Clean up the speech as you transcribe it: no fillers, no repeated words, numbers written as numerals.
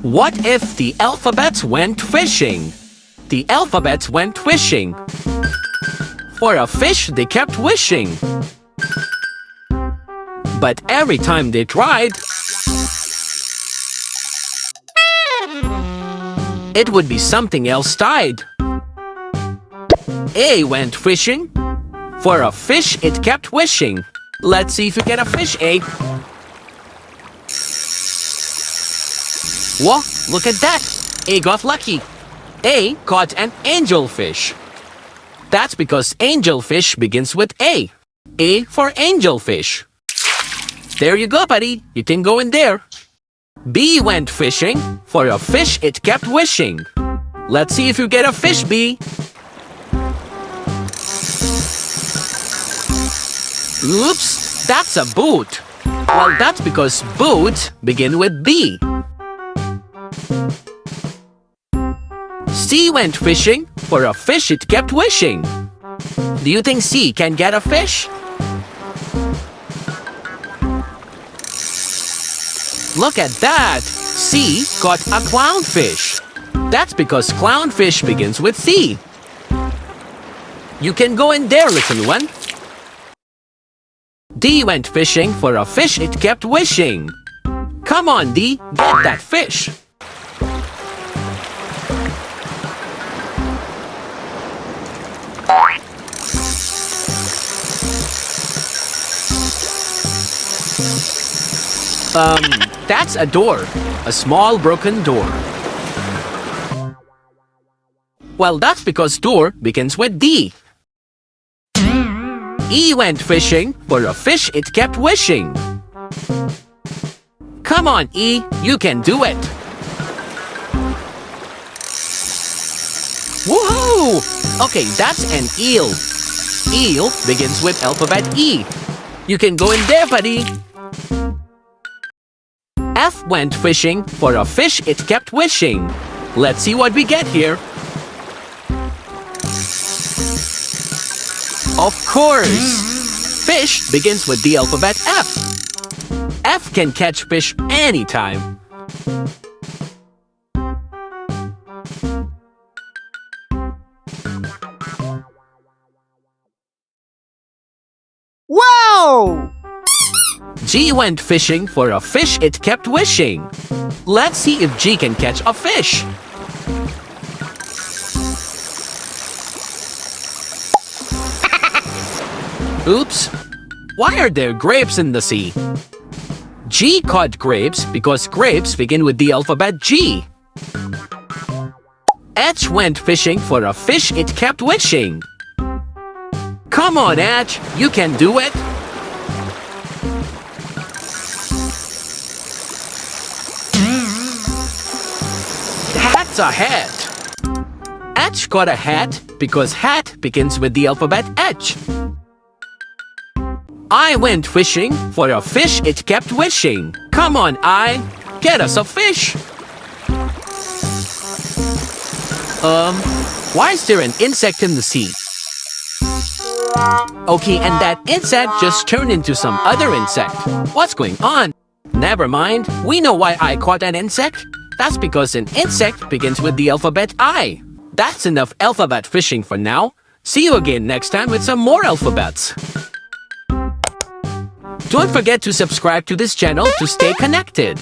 What if the alphabets went fishing? The alphabets went fishing. For a fish they kept wishing. But every time they tried, it would be something else tied. A went fishing. For a fish it kept wishing. Let's see if you get a fish, A. Whoa, look at that! A got lucky. A caught an angelfish. That's because angelfish begins with A. A for angelfish. There you go, buddy. You can go in there. B went fishing. For a fish it kept wishing. Let's see if you get a fish, B. Oops, that's a boot. Well, that's because boots begin with B. C went fishing. For a fish it kept wishing. Do you think C can get a fish? Look at that! C caught a clownfish. That's because clownfish begins with C. You can go in there, little one. D went fishing. For a fish it kept wishing. Come on, D, get that fish. That's a door. A small broken door. Well, that's because door begins with D. E went fishing. For a fish it kept wishing. Come on, E, you can do it. Woohoo! Okay, that's an eel. Eel begins with alphabet E. You can go in there, buddy. F went fishing. For a fish it kept wishing. Let's see what we get here. Of course! Fish begins with the alphabet F. F can catch fish anytime. Wow! G went fishing. For a fish it kept wishing. Let's see if G can catch a fish. Oops! Why are there grapes in the sea? G caught grapes because grapes begin with the alphabet G. H went fishing. For a fish it kept wishing. Come on, H, you can do it. That's a hat. H caught a hat because hat begins with the alphabet H. I went fishing. For a fish it kept wishing. Come on, I, get us a fish. Why is there an insect in the sea? Okay, and that insect just turned into some other insect. What's going on? Never mind, we know why I caught an insect. That's because an insect begins with the alphabet I. That's enough alphabet fishing for now. See you again next time with some more alphabets. Don't forget to subscribe to this channel to stay connected.